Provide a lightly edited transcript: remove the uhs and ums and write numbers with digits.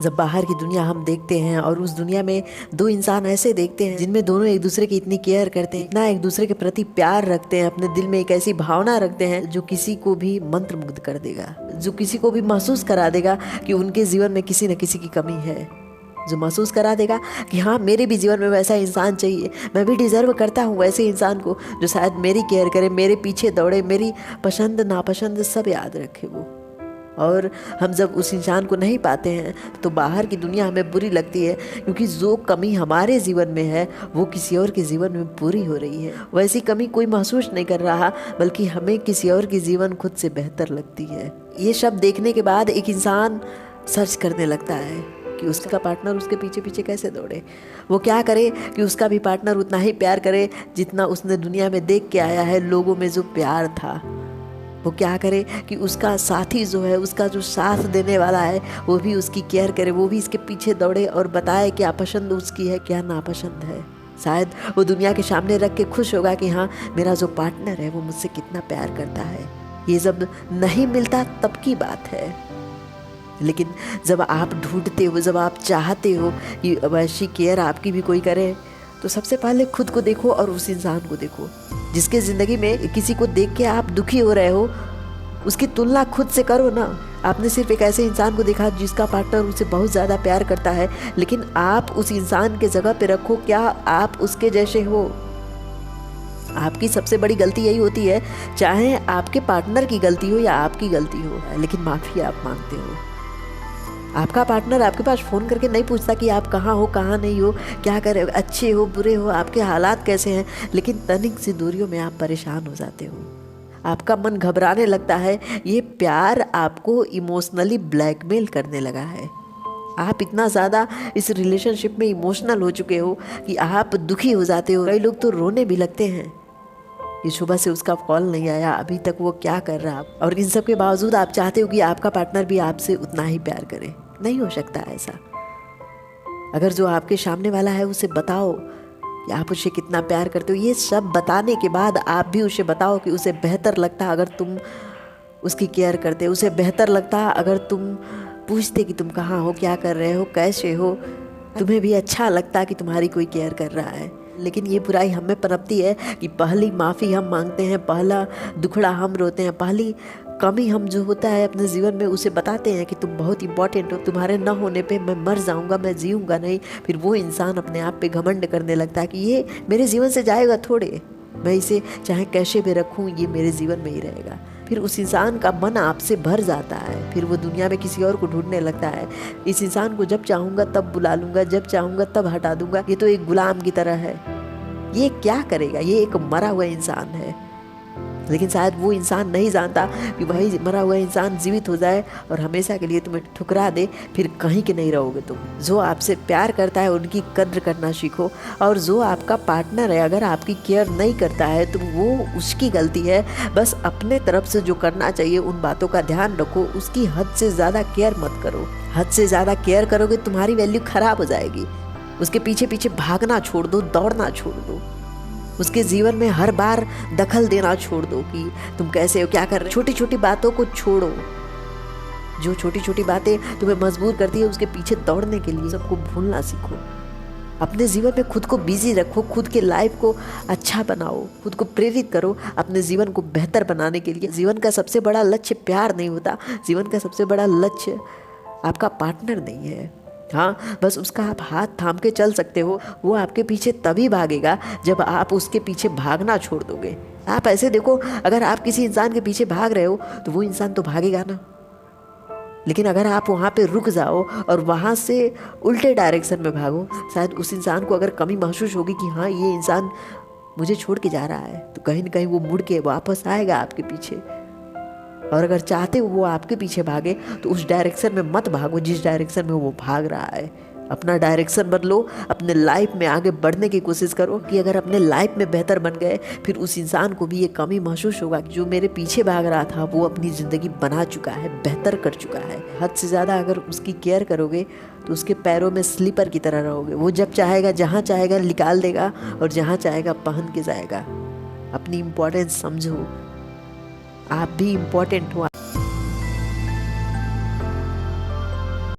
जब बाहर की दुनिया हम देखते हैं और उस दुनिया में दो इंसान ऐसे देखते हैं जिनमें दोनों एक दूसरे की इतनी केयर करते हैं, इतना एक दूसरे के प्रति प्यार रखते हैं, अपने दिल में एक ऐसी भावना रखते हैं जो किसी को भी मंत्रमुग्ध कर देगा, जो किसी को भी महसूस करा देगा कि उनके जीवन में किसी न किसी की कमी है, जो महसूस करा देगा कि हाँ मेरे भी जीवन में वैसा इंसान चाहिए, मैं भी डिजर्व करता हूँ वैसे इंसान को जो शायद मेरी केयर करे, मेरे पीछे दौड़े, मेरी पसंद नापसंद सब याद रखे वो। और हम जब उस इंसान को नहीं पाते हैं तो बाहर की दुनिया हमें बुरी लगती है, क्योंकि जो कमी हमारे जीवन में है वो किसी और के जीवन में पूरी हो रही है। वैसी कमी कोई महसूस नहीं कर रहा, बल्कि हमें किसी और की जीवन खुद से बेहतर लगती है। ये शब्द देखने के बाद एक इंसान सर्च करने लगता है कि उसका पार्टनर उसके पीछे पीछे कैसे दौड़े, वो क्या करे कि उसका भी पार्टनर उतना ही प्यार करे जितना उसने दुनिया में देख के आया है लोगों में जो प्यार था। वो क्या करे कि उसका साथी जो है, उसका जो साथ देने वाला है, वो भी उसकी केयर करे, वो भी इसके पीछे दौड़े और बताए क्या पसंद उसकी है क्या नापसंद है। शायद वो दुनिया के सामने रख के खुश होगा कि हाँ मेरा जो पार्टनर है वो मुझसे कितना प्यार करता है। ये जब नहीं मिलता तब की बात है, लेकिन जब आप ढूंढते हो, जब आप चाहते हो कि वैसी केयर आपकी भी कोई करे, तो सबसे पहले खुद को देखो और उस इंसान को देखो जिसके ज़िंदगी में किसी को देख के आप दुखी हो रहे हो। उसकी तुलना खुद से करो ना। आपने सिर्फ एक ऐसे इंसान को देखा जिसका पार्टनर उसे बहुत ज़्यादा प्यार करता है, लेकिन आप उस इंसान के जगह पे रखो, क्या आप उसके जैसे हो? आपकी सबसे बड़ी गलती यही होती है, चाहे आपके पार्टनर की गलती हो या आपकी गलती हो, लेकिन माफ़ी आप मांगते हो। आपका पार्टनर आपके पास फ़ोन करके नहीं पूछता कि आप कहाँ हो कहाँ नहीं हो, क्या कर रहे हो, अच्छे हो बुरे हो, आपके हालात कैसे हैं, लेकिन तनिक सी दूरियों में आप परेशान हो जाते हो, आपका मन घबराने लगता है। ये प्यार आपको इमोशनली ब्लैकमेल करने लगा है। आप इतना ज़्यादा इस रिलेशनशिप में इमोशनल हो चुके हो कि आप दुखी हो जाते हो। कई लोग तो रोने भी लगते हैं ये सुबह से उसका कॉल नहीं आया, अभी तक वो क्या कर रहा, और इन सब के बावजूद आप चाहते हो कि आपका पार्टनर भी आपसे उतना ही प्यार करे। नहीं हो सकता ऐसा। अगर जो आपके सामने वाला है उसे बताओ कि आप उसे कितना प्यार करते हो। ये सब बताने के बाद आप भी उसे बताओ कि उसे बेहतर लगता अगर तुम उसकी केयर करते, उसे बेहतर लगता अगर तुम पूछते कि तुम कहाँ हो, क्या कर रहे हो, कैसे हो, तुम्हें भी अच्छा लगता कि तुम्हारी कोई केयर कर रहा है। लेकिन ये बुराई हमें पनपती है कि पहली माफ़ी हम मांगते हैं, पहला दुखड़ा हम रोते हैं, पहली कमी हम जो होता है अपने जीवन में उसे बताते हैं कि तुम बहुत इंपॉर्टेंट हो, तुम्हारे न होने पे मैं मर जाऊंगा, मैं जीऊंगा नहीं। फिर वो इंसान अपने आप पे घमंड करने लगता है कि ये मेरे जीवन से जाएगा थोड़े, मैं इसे चाहे कैसे भी रखूँ ये मेरे जीवन में ही रहेगा। फिर उस इंसान का मन आपसे भर जाता है, फिर वो दुनिया में किसी और को ढूंढने लगता है। इस इंसान को जब चाहूँगा तब बुला लूँगा, जब चाहूँगा तब हटा दूँगा, ये तो एक गुलाम की तरह है, ये क्या करेगा, ये एक मरा हुआ इंसान है। लेकिन शायद वो इंसान नहीं जानता कि वही मरा हुआ इंसान जीवित हो जाए और हमेशा के लिए तुम्हें ठुकरा दे, फिर कहीं के नहीं रहोगे तुम। जो आपसे प्यार करता है उनकी कद्र करना सीखो, और जो आपका पार्टनर है अगर आपकी केयर नहीं करता है तो वो उसकी गलती है। बस अपने तरफ से जो करना चाहिए उन बातों का ध्यान रखो, उसकी हद से ज़्यादा केयर मत करो। हद से ज़्यादा केयर करोगे तुम्हारी वैल्यू खराब हो जाएगी। उसके पीछे पीछे भागना छोड़ दो, दौड़ना छोड़ दो, उसके जीवन में हर बार दखल देना छोड़ दो कि तुम कैसे हो, क्या कर रहे हो। छोटी छोटी बातों को छोड़ो, जो छोटी छोटी बातें तुम्हें मजबूर करती है उसके पीछे दौड़ने के लिए सबको भूलना सीखो। अपने जीवन में खुद को बिजी रखो, खुद के लाइफ को अच्छा बनाओ, खुद को प्रेरित करो अपने जीवन को बेहतर बनाने के लिए। जीवन का सबसे बड़ा लक्ष्य प्यार नहीं होता, जीवन का सबसे बड़ा लक्ष्य आपका पार्टनर नहीं है। हाँ, बस उसका आप हाथ थाम के चल सकते हो, वो आपके पीछे तभी भागेगा जब आप उसके पीछे भागना छोड़ दोगे। आप ऐसे देखो, अगर आप किसी इंसान के पीछे भाग रहे हो तो वो इंसान तो भागेगा ना, लेकिन अगर आप वहाँ पे रुक जाओ और वहाँ से उल्टे डायरेक्शन में भागो, शायद उस इंसान को अगर कमी महसूस होगी कि हाँ ये इंसान मुझे छोड़ के जा रहा है, तो कहीं ना कहीं वो मुड़ के वापस आएगा आपके पीछे। और अगर चाहते हो वो आपके पीछे भागे तो उस डायरेक्शन में मत भागो जिस डायरेक्शन में वो भाग रहा है। अपना डायरेक्शन बदलो, अपने लाइफ में आगे बढ़ने की कोशिश करो कि अगर अपने लाइफ में बेहतर बन गए फिर उस इंसान को भी ये कमी महसूस होगा कि जो मेरे पीछे भाग रहा था वो अपनी ज़िंदगी बना चुका है, बेहतर कर चुका है। हद से ज़्यादा अगर उसकी केयर करोगे तो उसके पैरों में स्लीपर की तरह रहोगे। वो जब चाहेगा जहाँ चाहेगा निकाल देगा और जहाँ चाहेगा पहन के जाएगा। अपनी इम्पोर्टेंस समझो, आप भी इम्पोर्टेंट हो।